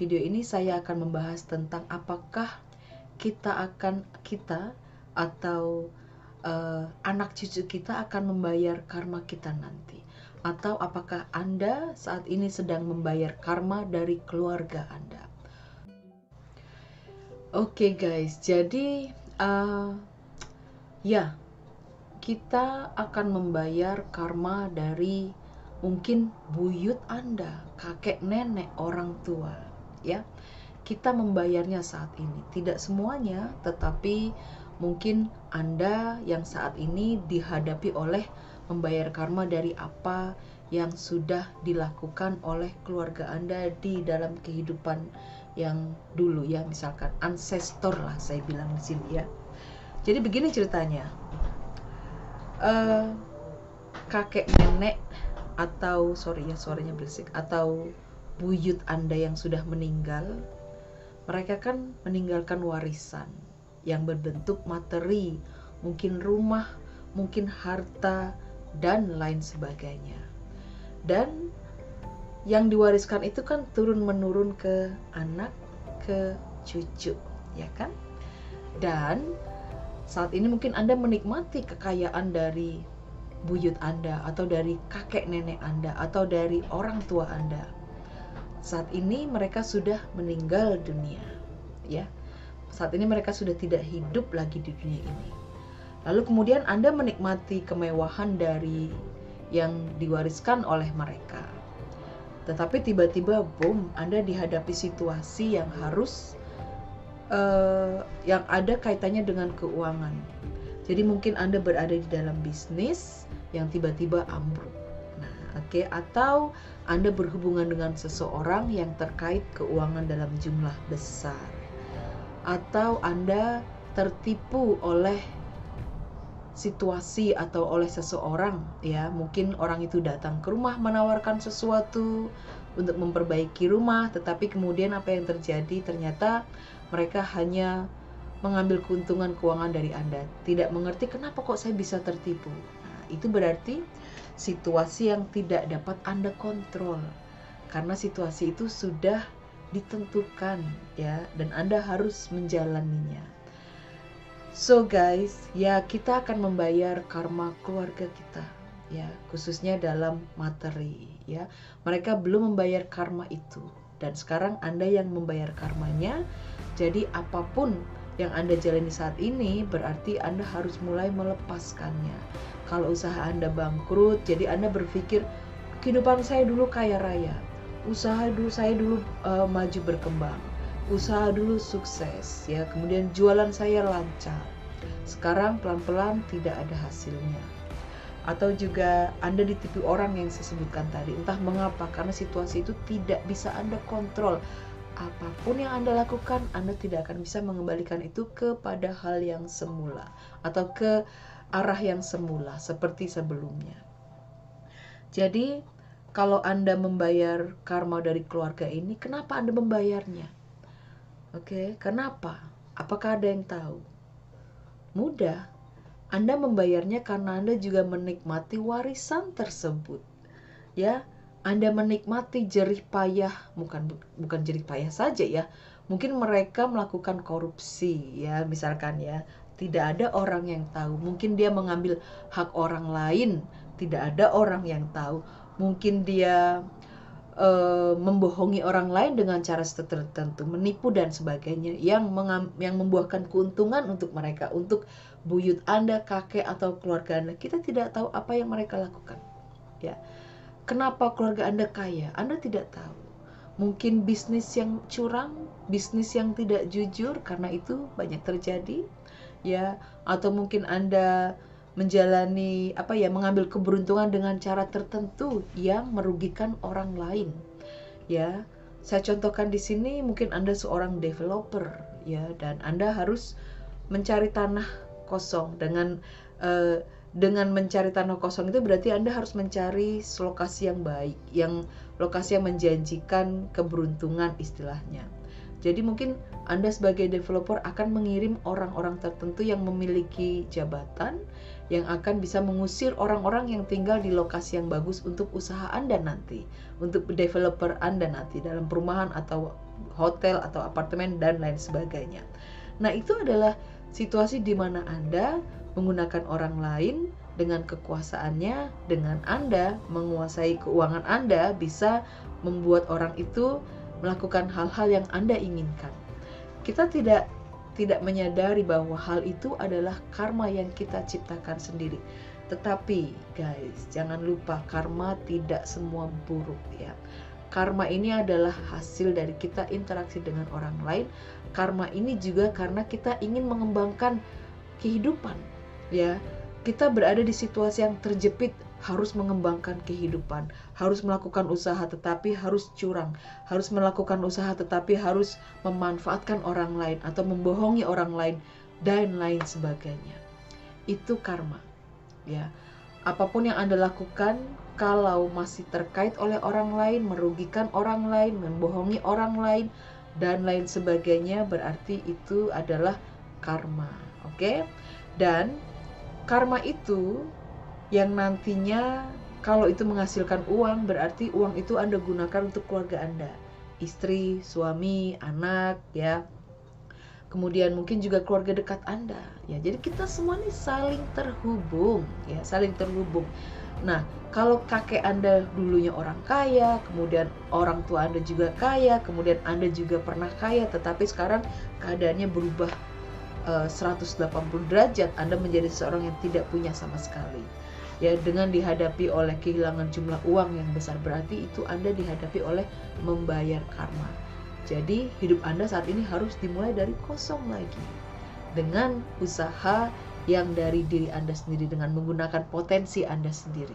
video ini saya akan membahas tentang apakah kita atau anak cucu kita akan membayar karma kita nanti, atau apakah Anda saat ini sedang membayar karma dari keluarga Anda. Oke guys, jadi kita akan membayar karma dari mungkin buyut Anda, kakek nenek, orang tua, ya. Kita membayarnya saat ini. Tidak semuanya, tetapi mungkin Anda yang saat ini dihadapi oleh membayar karma dari apa yang sudah dilakukan oleh keluarga Anda di dalam kehidupan yang dulu, ya, misalkan ancestor lah saya bilang di sini, ya. Jadi begini ceritanya. Kakek nenek atau suaranya berisik, atau buyut Anda yang sudah meninggal, mereka kan meninggalkan warisan yang berbentuk materi, mungkin rumah, mungkin harta, dan lain sebagainya. Dan yang diwariskan itu kan turun-menurun ke anak, ke cucu, ya kan? Dan saat ini mungkin Anda menikmati kekayaan dari buyut Anda, atau dari kakek nenek Anda, atau dari orang tua Anda. Saat ini mereka sudah meninggal dunia, ya. Saat ini mereka sudah tidak hidup lagi di dunia ini. Lalu kemudian Anda menikmati kemewahan dari yang diwariskan oleh mereka. Tetapi tiba-tiba boom, Anda dihadapi situasi yang harus yang ada kaitannya dengan keuangan. Jadi mungkin Anda berada di dalam bisnis yang tiba-tiba ambruk. Nah, atau Anda berhubungan dengan seseorang yang terkait keuangan dalam jumlah besar. Atau Anda tertipu oleh situasi atau oleh seseorang, ya. Mungkin orang itu datang ke rumah menawarkan sesuatu untuk memperbaiki rumah, tetapi kemudian apa yang terjadi? Ternyata mereka hanya mengambil keuntungan keuangan dari Anda. Tidak mengerti kenapa kok saya bisa tertipu. Nah, itu berarti situasi yang tidak dapat Anda kontrol. Karena situasi itu sudah ditentukan, ya, dan Anda harus menjalaninya. So guys, ya, kita akan membayar karma keluarga kita, ya, khususnya dalam materi, ya. Mereka belum membayar karma itu, dan sekarang Anda yang membayar karmanya. Jadi apapun yang Anda jalani saat ini berarti Anda harus mulai melepaskannya. Kalau usaha Anda bangkrut, jadi Anda berpikir kehidupan saya dulu kaya raya, usaha dulu saya maju berkembang, usaha dulu sukses, ya, kemudian jualan saya lancar. Sekarang pelan-pelan tidak ada hasilnya. Atau juga Anda ditipu orang yang saya sebutkan tadi. Entah mengapa, karena situasi itu tidak bisa Anda kontrol. Apapun yang Anda lakukan, Anda tidak akan bisa mengembalikan itu kepada hal yang semula, atau ke arah yang semula seperti sebelumnya. Jadi kalau Anda membayar karma dari keluarga ini, kenapa Anda membayarnya? Kenapa? Apakah ada yang tahu? Mudah. Anda membayarnya karena Anda juga menikmati warisan tersebut, ya. Anda menikmati jerih payah, bukan jerih payah saja, ya. Mungkin mereka melakukan korupsi, ya, misalkan, ya. Tidak ada orang yang tahu. Mungkin dia mengambil hak orang lain, tidak ada orang yang tahu. Mungkin dia membohongi orang lain dengan cara tertentu, menipu dan sebagainya, yang membuahkan keuntungan untuk mereka, untuk buyut Anda, kakek atau keluarga Anda. Kita tidak tahu apa yang mereka lakukan, ya. Kenapa keluarga Anda kaya? Anda tidak tahu. Mungkin bisnis yang curang, bisnis yang tidak jujur, karena itu banyak terjadi, ya. Atau mungkin Anda menjalani mengambil keberuntungan dengan cara tertentu yang merugikan orang lain, ya. Saya contohkan di sini, mungkin Anda seorang developer, ya, dan Anda harus mencari tanah kosong. Dengan mencari tanah kosong itu berarti Anda harus mencari lokasi yang baik, lokasi yang menjanjikan keberuntungan istilahnya. Jadi mungkin Anda sebagai developer akan mengirim orang-orang tertentu yang memiliki jabatan, yang akan bisa mengusir orang-orang yang tinggal di lokasi yang bagus untuk usaha Anda nanti, untuk developer Anda nanti dalam perumahan atau hotel atau apartemen dan lain sebagainya. Nah, itu adalah situasi di mana Anda menggunakan orang lain dengan kekuasaannya, dengan Anda menguasai keuangan Anda, bisa membuat orang itu melakukan hal-hal yang Anda inginkan. Kita tidak menyadari bahwa hal itu adalah karma yang kita ciptakan sendiri. Tetapi guys, jangan lupa karma tidak semua buruk ya. Karma ini adalah hasil dari kita interaksi dengan orang lain. Karma ini juga karena kita ingin mengembangkan kehidupan ya. Kita berada di situasi yang terjepit, harus mengembangkan kehidupan, harus melakukan usaha tetapi harus curang, harus melakukan usaha tetapi harus memanfaatkan orang lain atau membohongi orang lain dan lain sebagainya. Itu karma ya. Apapun yang Anda lakukan, kalau masih terkait oleh orang lain, merugikan orang lain, membohongi orang lain dan lain sebagainya, berarti itu adalah karma. Oke? Dan karma itu yang nantinya kalau itu menghasilkan uang, berarti uang itu Anda gunakan untuk keluarga Anda, istri, suami, anak ya. Kemudian mungkin juga keluarga dekat Anda ya. Jadi kita semua ini saling terhubung ya, saling terhubung. Nah, kalau kakek Anda dulunya orang kaya, kemudian orang tua Anda juga kaya, kemudian Anda juga pernah kaya, tetapi sekarang keadaannya berubah 180 derajat, Anda menjadi seorang yang tidak punya sama sekali. Ya, dengan dihadapi oleh kehilangan jumlah uang yang besar, berarti itu Anda dihadapi oleh membayar karma. Jadi hidup Anda saat ini harus dimulai dari kosong lagi, dengan usaha yang dari diri Anda sendiri, dengan menggunakan potensi Anda sendiri.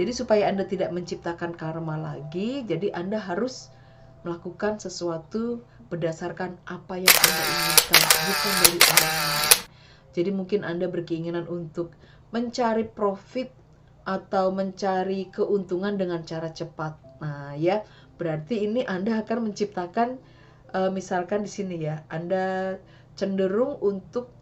Jadi supaya Anda tidak menciptakan karma lagi, jadi Anda harus melakukan sesuatu berdasarkan apa yang Anda inginkan, bukan dari orang lain. Jadi mungkin Anda berkeinginan untuk mencari profit atau mencari keuntungan dengan cara cepat. Nah ya, berarti ini Anda akan menciptakan, misalkan di sini ya, Anda cenderung untuk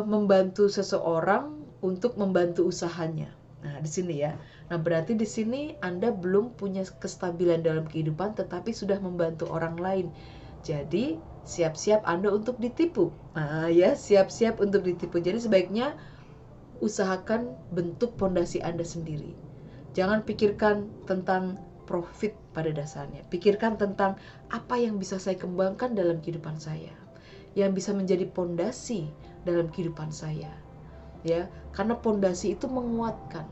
membantu seseorang untuk membantu usahanya. Nah, di sini ya. Nah, berarti di sini Anda belum punya kestabilan dalam kehidupan, tetapi sudah membantu orang lain. Jadi, siap-siap Anda untuk ditipu. Nah, ya, siap-siap untuk ditipu. Jadi, sebaiknya usahakan bentuk pondasi Anda sendiri. Jangan pikirkan tentang profit pada dasarnya. Pikirkan tentang apa yang bisa saya kembangkan dalam kehidupan saya, yang bisa menjadi pondasi dalam kehidupan saya. Ya, karena pondasi itu menguatkan.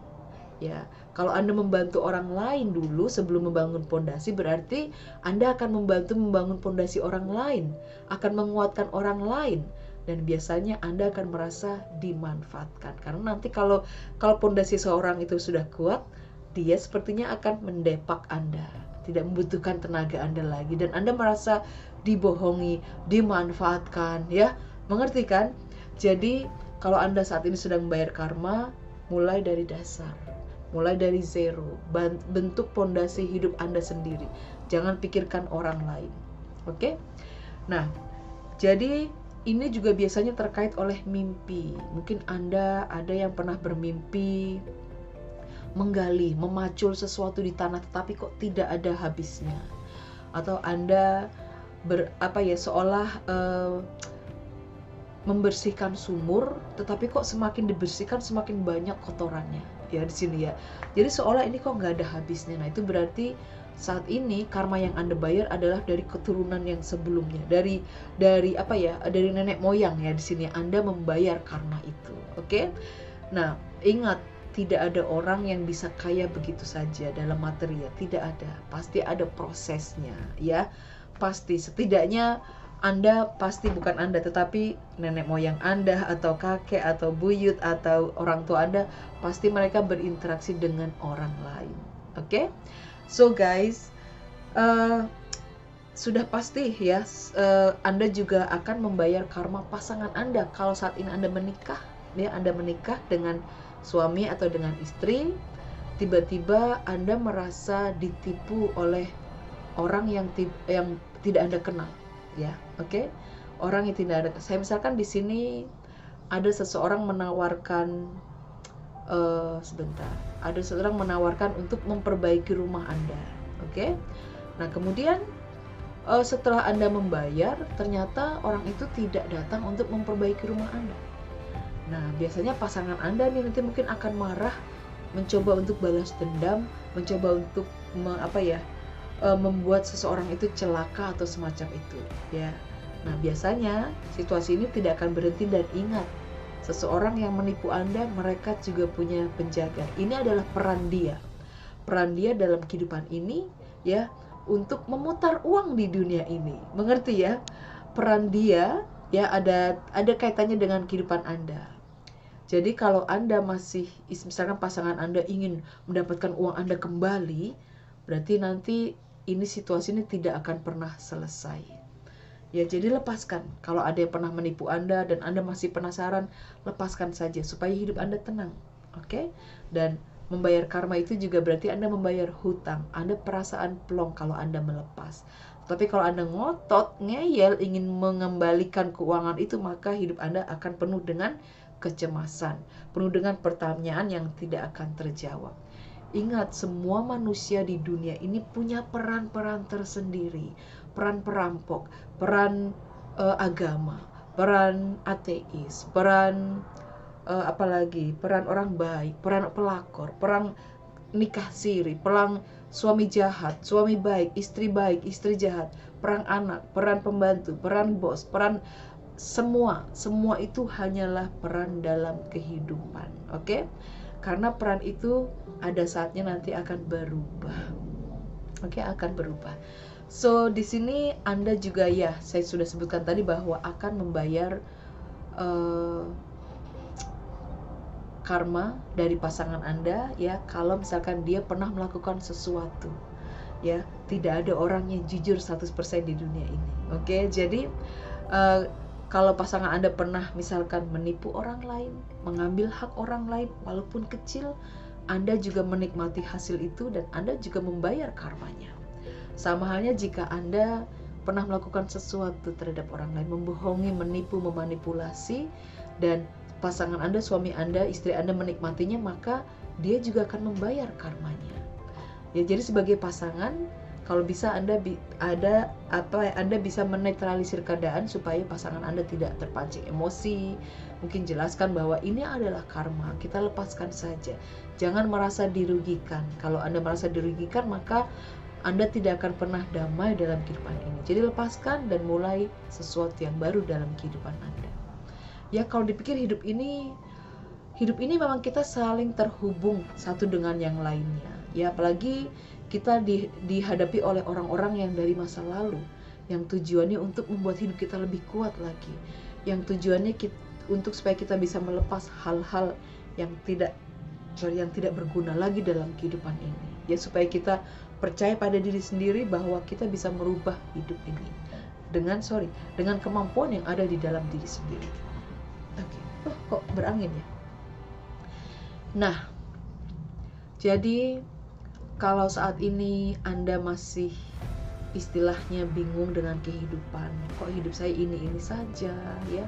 Ya, kalau Anda membantu orang lain dulu sebelum membangun pondasi, berarti Anda akan membantu membangun pondasi orang lain, akan menguatkan orang lain, dan biasanya Anda akan merasa dimanfaatkan. Karena nanti kalau pondasi seorang itu sudah kuat, dia sepertinya akan mendepak Anda, tidak membutuhkan tenaga Anda lagi, dan Anda merasa dibohongi, dimanfaatkan, ya, mengerti kan? Jadi kalau Anda saat ini sedang membayar karma, mulai dari dasar, mulai dari zero, bentuk pondasi hidup Anda sendiri. Jangan pikirkan orang lain. Oke? Nah, jadi ini juga biasanya terkait oleh mimpi. Mungkin Anda ada yang pernah bermimpi menggali, memacul sesuatu di tanah tetapi kok tidak ada habisnya. Atau Anda seolah membersihkan sumur, tetapi kok semakin dibersihkan semakin banyak kotorannya. Ya, di sini ya. Jadi seolah ini kok nggak ada habisnya. Nah, itu berarti saat ini karma yang Anda bayar adalah dari keturunan yang sebelumnya, dari nenek moyang ya. Di sini Anda membayar karma itu. Oke? Nah, ingat, tidak ada orang yang bisa kaya begitu saja dalam materi ya. Tidak ada. Pasti ada prosesnya, ya. Pasti, setidaknya Anda pasti, bukan Anda tetapi nenek moyang Anda atau kakek atau buyut atau orang tua Anda, pasti mereka berinteraksi dengan orang lain. Oke? So guys, sudah pasti ya, Anda juga akan membayar karma pasangan Anda. Kalau saat ini Anda menikah, ya, Anda menikah dengan suami atau dengan istri, tiba-tiba Anda merasa ditipu oleh orang yang tidak Anda kenal. Ya, oke. Orang yang tidak ada. Saya misalkan di sini ada seseorang menawarkan ada seseorang menawarkan untuk memperbaiki rumah Anda. Oke? Nah, kemudian setelah Anda membayar, ternyata orang itu tidak datang untuk memperbaiki rumah Anda. Nah, biasanya pasangan Anda nih nanti mungkin akan marah, mencoba untuk balas dendam, mencoba untuk membuat seseorang itu celaka atau semacam itu, ya. Nah, biasanya situasi ini tidak akan berhenti, dan ingat, seseorang yang menipu Anda, mereka juga punya penjaga. Ini adalah peran dia dalam kehidupan ini, ya, untuk memutar uang di dunia ini. Mengerti ya? Peran dia, ya, ada kaitannya dengan kehidupan Anda. Jadi kalau Anda masih, misalkan pasangan Anda ingin mendapatkan uang Anda kembali, berarti nanti situasi ini tidak akan pernah selesai. Ya, jadi lepaskan. Kalau ada yang pernah menipu Anda dan Anda masih penasaran, lepaskan saja supaya hidup Anda tenang. Oke? Dan membayar karma itu juga berarti Anda membayar hutang. Anda perasaan plong kalau Anda melepas. Tapi kalau Anda ngotot, ngeyel, ingin mengembalikan keuangan itu, maka hidup Anda akan penuh dengan kecemasan, penuh dengan pertanyaan yang tidak akan terjawab. Ingat, semua manusia di dunia ini punya peran-peran tersendiri. Peran perampok, peran agama, peran ateis, peran peran orang baik, peran pelakor, peran nikah siri, peran suami jahat, suami baik, istri jahat, peran anak, peran pembantu, peran bos, peran semua itu hanyalah peran dalam kehidupan. Oke? Karena peran itu ada saatnya nanti akan berubah. Oke, akan berubah. So, di sini Anda juga, ya, saya sudah sebutkan tadi bahwa akan membayar karma dari pasangan Anda, ya, kalau misalkan dia pernah melakukan sesuatu. Ya, tidak ada orang yang jujur 100% di dunia ini. Oke, jadi kalau pasangan Anda pernah misalkan menipu orang lain, mengambil hak orang lain walaupun kecil, Anda juga menikmati hasil itu dan Anda juga membayar karmanya. Sama halnya jika Anda pernah melakukan sesuatu terhadap orang lain, membohongi, menipu, memanipulasi, dan pasangan Anda, suami Anda, istri Anda menikmatinya, maka dia juga akan membayar karmanya. Ya, jadi sebagai pasangan, kalau bisa Anda bisa menetralisir keadaan supaya pasangan Anda tidak terpancing emosi. Mungkin jelaskan bahwa ini adalah karma, kita lepaskan saja. Jangan merasa dirugikan. Kalau Anda merasa dirugikan, maka Anda tidak akan pernah damai dalam kehidupan ini. Jadi lepaskan dan mulai sesuatu yang baru dalam kehidupan Anda. Ya, kalau dipikir hidup ini memang kita saling terhubung satu dengan yang lainnya. Ya, apalagi kita dihadapi oleh orang-orang yang dari masa lalu, yang tujuannya untuk membuat hidup kita lebih kuat lagi, yang tujuannya untuk supaya kita bisa melepas hal-hal yang tidak berguna lagi dalam kehidupan ini. Ya, supaya kita percaya pada diri sendiri bahwa kita bisa merubah hidup ini dengan kemampuan yang ada di dalam diri sendiri. Oke. Kok berangin ya? Nah, jadi kalau saat ini Anda masih istilahnya bingung dengan kehidupan, kok hidup saya ini saja, ya,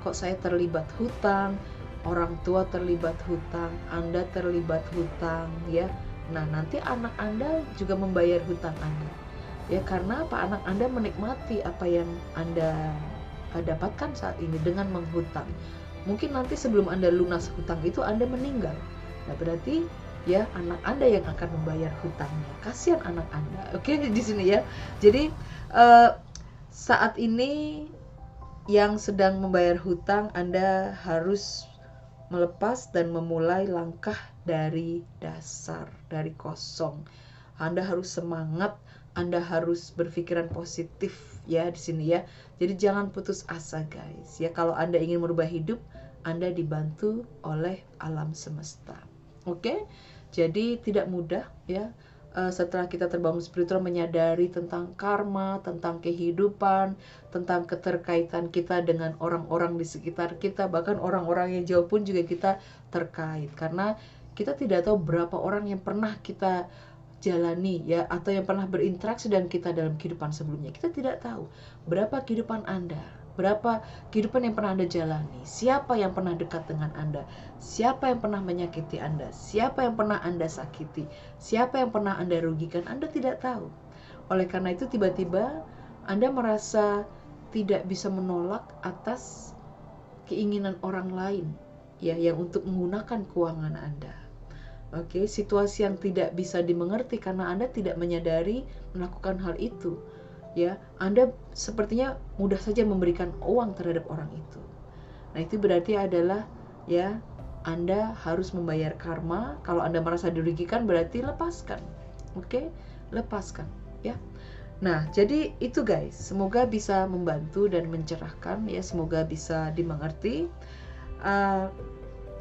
kok saya terlibat hutang, orang tua terlibat hutang, Anda terlibat hutang, ya. Nah, nanti anak Anda juga membayar hutang Anda, ya, karena apa? Anak Anda menikmati apa yang Anda dapatkan saat ini dengan menghutang. Mungkin nanti sebelum Anda lunas hutang itu Anda meninggal. Nah, berarti, ya, anak Anda yang akan membayar hutangnya. Kasihan anak Anda. Oke, di sini ya. Jadi saat ini yang sedang membayar hutang, Anda harus melepas dan memulai langkah dari dasar, dari kosong. Anda harus semangat, Anda harus berpikiran positif, ya, di sini ya. Jadi jangan putus asa, guys. Ya, kalau Anda ingin merubah hidup, Anda dibantu oleh alam semesta. Oke? Jadi tidak mudah, ya. Setelah kita terbangun spiritual, menyadari tentang karma, tentang kehidupan, tentang keterkaitan kita dengan orang-orang di sekitar kita, bahkan orang-orang yang jauh pun juga kita terkait, karena kita tidak tahu berapa orang yang pernah kita jalani, ya, atau yang pernah berinteraksi dengan kita dalam kehidupan sebelumnya. Kita tidak tahu berapa kehidupan Anda, Berapa kehidupan yang pernah Anda jalani? Siapa yang pernah dekat dengan Anda? Siapa yang pernah menyakiti Anda? Siapa yang pernah Anda sakiti? Siapa yang pernah Anda rugikan? Anda tidak tahu. Oleh karena itu tiba-tiba Anda merasa tidak bisa menolak atas keinginan orang lain, ya, yang untuk menggunakan keuangan Anda. Oke, situasi yang tidak bisa dimengerti karena Anda tidak menyadari melakukan hal itu. Ya, Anda sepertinya mudah saja memberikan uang terhadap orang itu. Nah, itu berarti adalah, ya, Anda harus membayar karma. Kalau Anda merasa dirugikan berarti lepaskan. Oke? Lepaskan, ya. Nah, jadi itu guys, semoga bisa membantu dan mencerahkan, ya, semoga bisa dimengerti.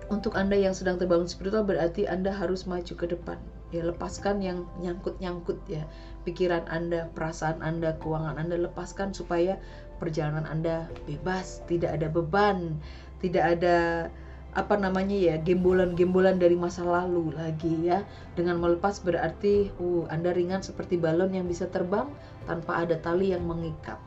Untuk Anda yang sedang terbangun spiritual berarti Anda harus maju ke depan. Ya, lepaskan yang nyangkut-nyangkut, ya. Pikiran Anda, perasaan Anda, keuangan Anda, lepaskan supaya perjalanan Anda bebas, tidak ada beban, tidak ada gembolan-gembolan dari masa lalu lagi, ya. Dengan melepas berarti Anda ringan seperti balon yang bisa terbang tanpa ada tali yang mengikat.